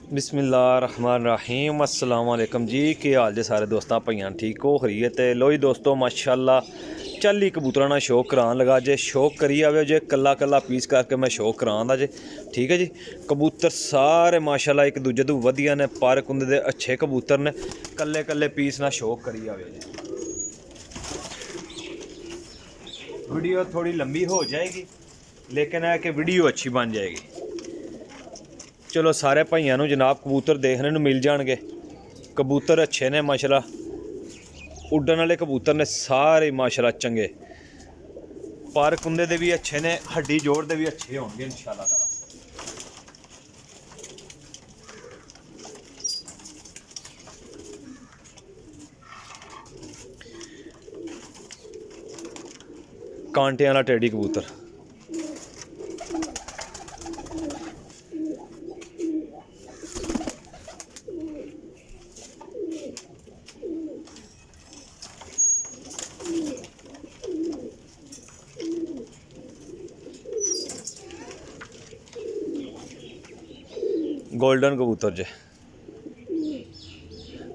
बिस्मिल्लाहिर्रहमानिर्रहीम अस्सलाम वालेकुम जी। के हाल जे सारे दोस्तां भाइयां ठीक हो खरीत। लो जी दोस्तों माशाल्लाह चाली कबूतरां ना शौक करान लगा जे। शौक करी आवे जे कल्ला कल्ला पीस करके मैं शौक करांदा जे। ठीक है जी। कबूतर सारे माशाल्लाह एक दूजे तो वधिया ने, पर कुंदे दे अच्छे कबूतर ने। कल्ले कल्ले पीस ना शौक करी आवे जे। वीडियो थोड़ी लंबी हो जाएगी लेकिन है कि वीडियो अच्छी बन जाएगी। चलो सारे भाइयों नूं जनाब कबूतर देखने नूं मिल जाणगे। कबूतर अच्छे ने माशाल्लाह, उड्डण वाले कबूतर ने सारे माशाल्लाह चंगे। पर कुंदे दे भी अच्छे ने, हड्डी जोड़ दे भी अच्छे होंगे इंशाल्लाह ताला। कांटे वाला टेडी कबूतर गोल्डन कबूतर जे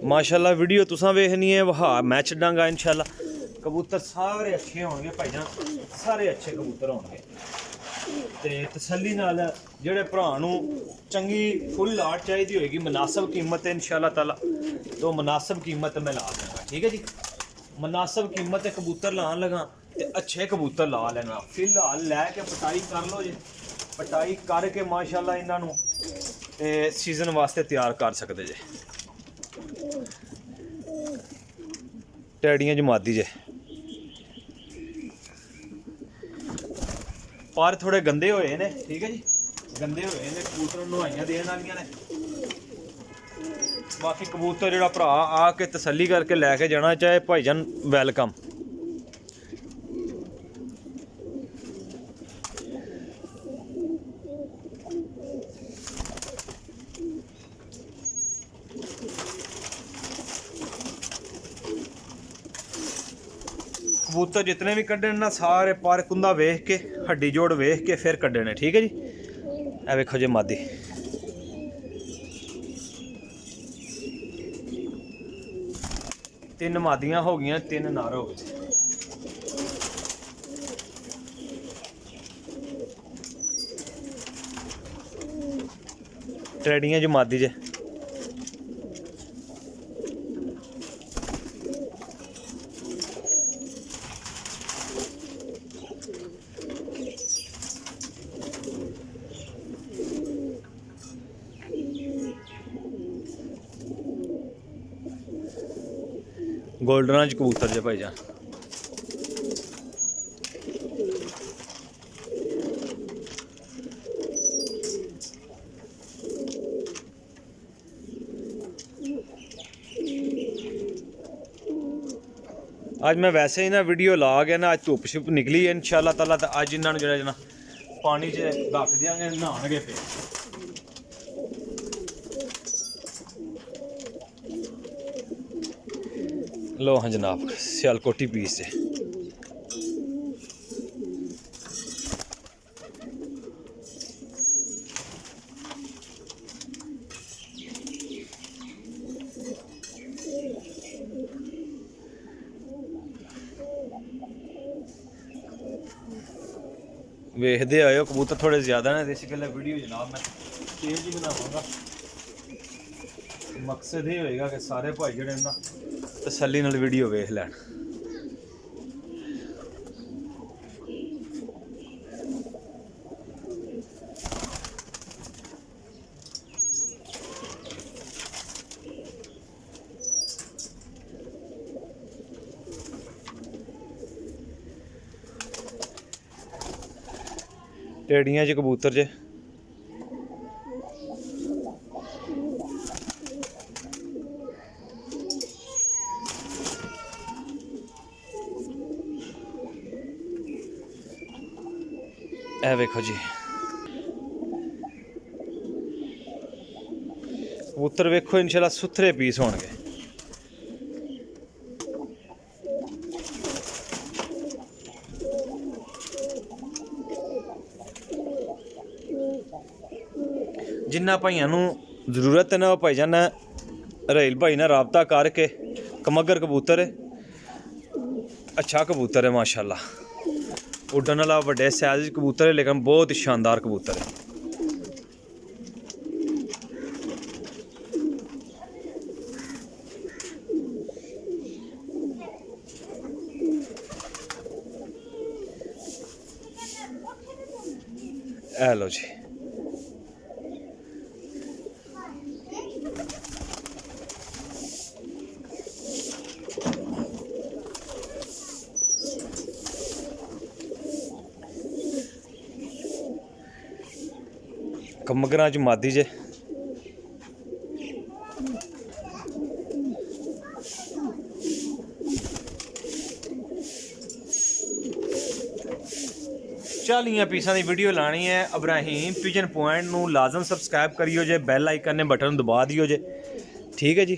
माशाल्लाह। वीडियो तुसां वेखनी है वहा मैं छड्डांगा इंशाल्लाह। कबूतर सारे अच्छे होंगे भाईजान, सारे अच्छे कबूतर होंगे। ते तसल्ली नाल जेहड़े भरा नूं चंगी फुल लाट चाहिदी होएगी, मुनासिब कीमत है इंशाल्लाह ताला, तो मुनासिब कीमत मैं ला दूंगा। ठीक है जी। मुनासिब कीमत कबूतर लान लगा ते अच्छे कबूतर ला लेना। फिलहाल लैके पटाई कर लो जी। पटाई करके माशाल्लाह इन्हां नूं सीजन वास्ते तैयार कर सकते जे। टैडियां जमाती जे, पर थोड़े गंदे होए ने। ठीक है जी। गंदे होए ने कबूतर, नहाइयां देने वालियां ने। बाकी कबूतर जेहड़ा भरा आके तसल्ली करके लैके जाना चाहे भाईजान वैलकम। कबूतर जितने भी कड्डे ना सारे पर कुंदा वेख के, हड्डी जोड़ वेख के फिर कड्डे ने। ठीक है जी। ए वेखो जी मादी तीन मादियां हो गई, तीन नर हो गए। ट्रेडियां च मादी जे। गोल्डन च कबूतर जे भाईजान। अज मैं वैसे ही ना वीडियो ला गया ना, अज धुप शुप निकली है इंशाल्लाह ताला। तो अज इन्होंने जो ना पानी च रख देंगे, नहाने पे। लो हाँ जनाब सियालकोटी पीस से। वेखते आयो कबूतर थोड़े ज़्यादा ने, इस गल्ला वीडियो जनाब मैं तेज ही बनावांगा। मकसद ये होएगा कि सारे भाई जेहड़े ना तसल्ली नाल वीडियो वेख लैन। टेडियां च कबूतर जे ए वेखो जी कबूतर वेखो इंशाल्लाह सुथरे पीस होणगे। जिन्ना भाइयों ज़रूरत है ना भाईजान रहेल भाई ना रबता करके। कमगर कबूतर है, अच्छा कबूतर है माशाल्लाह, उड्डन वाला बड़े साइज कबूतर है लेकिन बहुत ही शानदार कबूतर है। ए लो जी, कमगरां च मादी जे। चालियां पीसां दी वीडियो लानी है। इब्राहिम पिजन पॉइंट नू लाजम सबसक्राइब करियो जे, बैल आइकन ने बटन दबा दियो जे, ठीक है जी।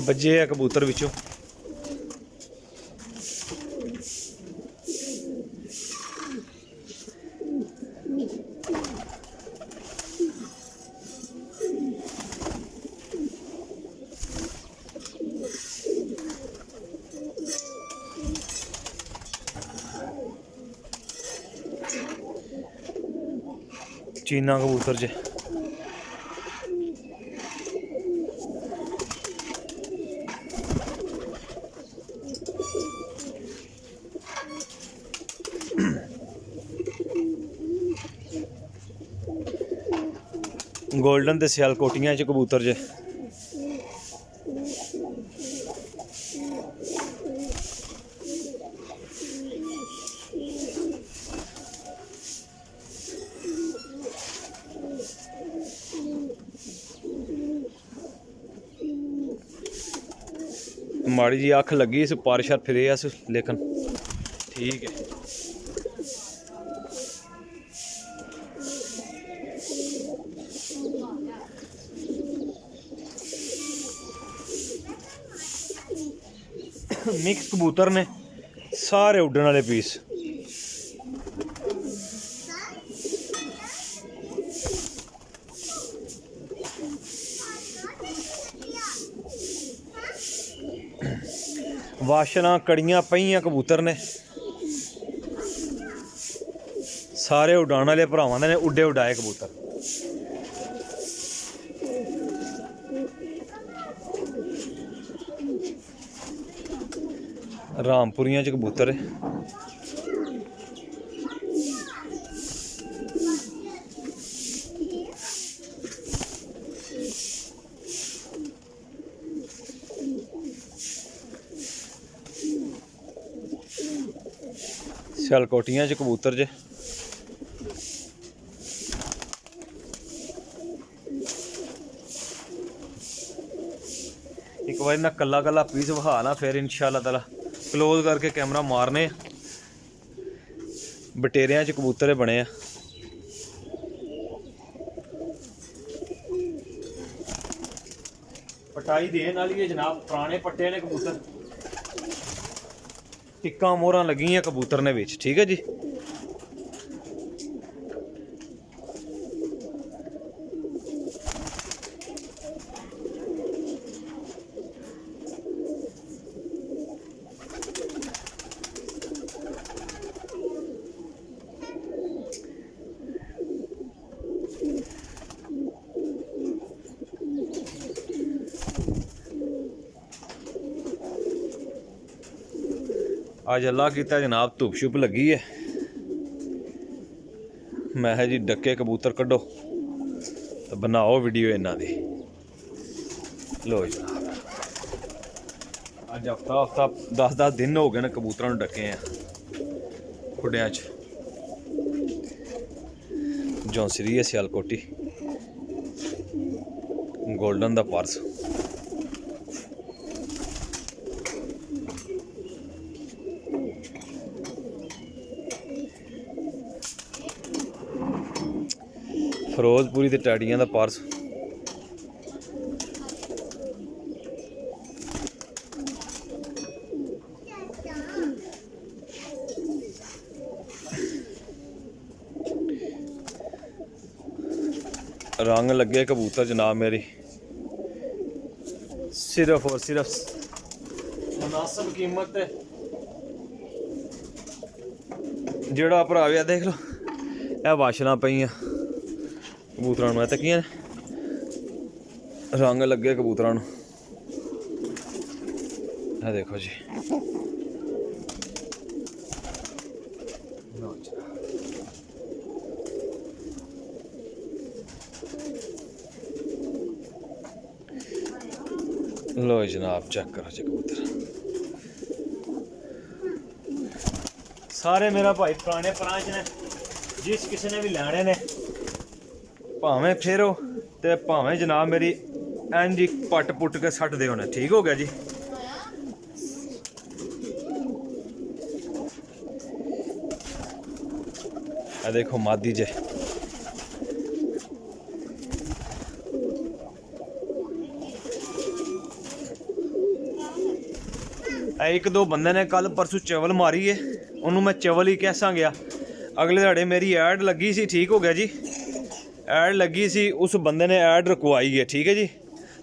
बजे है कबूतर विचों चीना कबूतर जे। गोल्डन ते सियालकोटियां च कबूतर जे। माड़ी जी अख लगी इस पर शर फिरे अस लेकिन ठीक है। मिक्स कबूतर ने सारे उड्डन वाले पीस। वाशना कड़ियां पईयां कबूतर ने सारे उड़ाने वाले भरावां ने उड्डे उड़ाए कबूतर। रामपुरियां च कबूतर है। सियालकोटियां च कबूतर जे। एक बार ना कला कला पीस वहा ना फिर इंशाअल्लाह ताला क्लोज करके कैमरा मारने। बटेरिया च कबूतर बने आ। पटाई देने वाली है जनाब, पुराने पट्टे ने कबूतर, टिक्का मोहर लगी कबूतर ने विच, ठीक है जी। अज अल्लाह कीता जनाब धुप शुप लगी है। मैं है जी डके कबूतर कड्डो तो बनाओ वीडियो इन्हां दी। लो जनाब अज हफ्ता हफ्ता 10-10 दिन हो गए ने कबूतरां नूं डके हैं खुड्डियां च। जौंसरी है सियालकोटी, गोल्डन दा पर्स। फिरोजपुरी ते टैडियां दा पर्स। रंग लगे कबूतर जनाब मेरी सिर्फ और सिर्फ मुनासिब कीमत ते जेड़ा भरा भी देख लो यह वाशलां पईयां कबूतरां नूं तकियां रंग लगे कबूतरां नूं यह देखो जी लो जनाब चेक करो जी कबूतर सारे मेरा भाई पुराने परांच ने जिस किसी ने भी लैने ने भावें फेरो ते भावें जनाब मेरी इंज ही पट पुट के सट दे होने ठीक हो गया जी। देखो मादी जे एक दो बंदे ने कल परसों चवल मारी है उन्होंने मैं चवल ही कैसा गया अगले दिहाड़े मेरी ऐड लगी सी ठीक हो गया जी ऐड लगी सी उस बंदे ने ऐड रखवाई है ठीक है जी।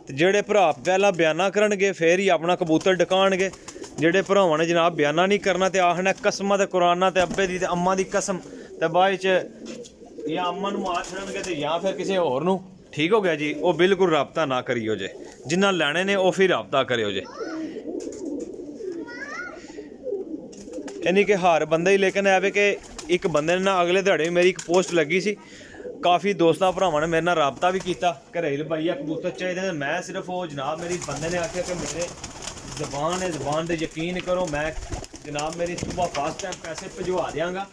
तो जेड़े भरा पहला बयाना करनगे फिर ही अपना कबूतर डकाणगे जेड़े भरावां ने जनाब बयाना नहीं करना तो आखना कसम ते कुराना ते अब्बे दी ते अम्मा दी कसम ते बाद च या अम्मा नूं मार छड़नगे ते या फिर किसी होर नूं ठीक हो गया जी। वो बिल्कुल राबता ना करियो जे जिन्ना लैने ने वो फिर राबता करियो जे यानी कि हर बंदे ही लेकिन है कि एक बंदे ने ना अगले दिहाड़े मेरी एक पोस्ट लगी सी काफ़ी दोस्तां भरावां ने मेरे नाल राबता भी किया घरेल भाईया कबूतर चाहिए मैं सिर्फ वो जनाब मेरी बंदे ने आख्या कि मेरे जबान है जबान पर यकीन करो मैं जनाब मेरी सुबह फास्ट टाइम पैसे भिजवा देंगा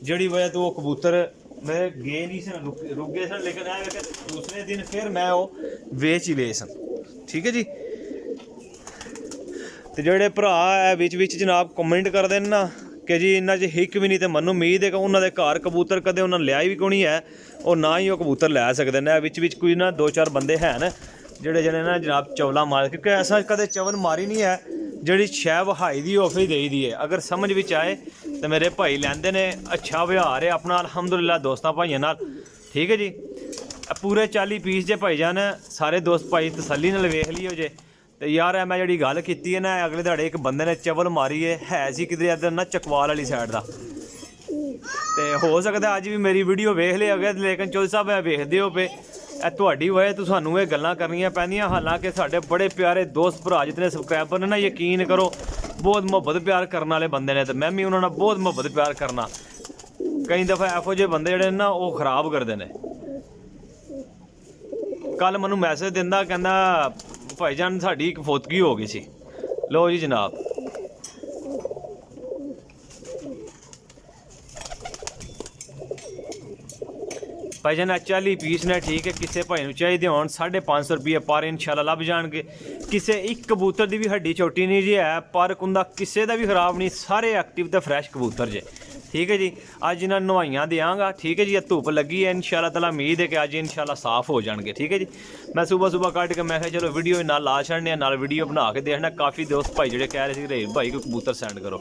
जड़ी वजह तो वो कबूतर मेरे गए नहीं सन रुक गए सन लेकिन है कि दूसरे दिन फिर मैं वो वेच ही ले सन ठीक है जी। तो जेड़े भरा है विच जनाब कमेंट करते हैं ना कि जी इन्ना च हिक भी नहीं तो मनु उम्मीद है कि उन्होंने घर कबूतर कदे उन्होंने लिया भी कोई है और ना ही वो कबूतर लै सकते हैं विच कोई ना दो चार बंदे हैं न जेड़े जने ना जनाब चवला मार क्योंकि ऐसा कदे चवल मारी नहीं है जी शै वहाई दी ऑफर दे दी है अगर समझ विच आए तो मेरे भाई लैंदे ने अच्छा व्यवहार है अपना अलहमदुलिल्लाह दोस्तां भाइयों नाल ठीक है जी। पूरे 40 पीस जे भाई जान सारे दोस्त भाई तसल्ली नाल वेख लियो जे तो यार मैं जी गल की है ना अगले दिहाड़े एक बंदे ने चवल मारी है सी किधर इधर ना चकवाल वाली साइड का तो हो सकता अज भी मेरी वीडियो वेख लिया गया लेकिन चौधरी साहब वेखते हो पे तुहाडी वजह तो सानू ये गल्लां करनियां पैंदियां हालांकि साडे बड़े प्यारे दोस्त भरा जितने सबसक्राइबर ने ना यकीन करो बहुत मुहब्बत प्यार करने वाले बंदे ने तो मैं भी उन्होंने बहुत मुहब्बत प्यार करना कई दफ़ा एफो जे बंदे जेहड़े ना वो खराब करते हैं। कल मैनू मैसेज दिंदा कहंदा भाईजान साड़ी एक फोतगी हो गई सी लो जी जनाब भाईजान चाली पीस ने ठीक है किसी भाई नूं चाहिए हो 550 रुपये पर इंशाल्लाह लभ जाएंगे किसी एक कबूतर की भी हड्डी छोटी नहीं जी है पर कुंदा किसी का भी खराब नहीं सारे एक्टिव तो फ्रैश कबूतर जे ठीक है जी। अज इन्हें नवाइयां देंगा ठीक है जी धुप लगी है इंशाल्लाह तला उम्मीद है कि अज इंशाल्लाह साफ हो जाएंगे ठीक है जी। मैं सुबह कट के मैं चलो वीडियो नाल ला छड़ने नाल वीडियो बना के देखना काफ़ी दोस्त भाई जो कह रहे थे भाई कोई कबूतर सेंड करो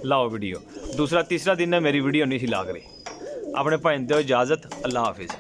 लाओ वीडियो दूसरा तीसरा दिन है मेरी वीडियो नहीं सी लाग रही अपने भाई दो इजाज़त अल्लाह हाफिज़।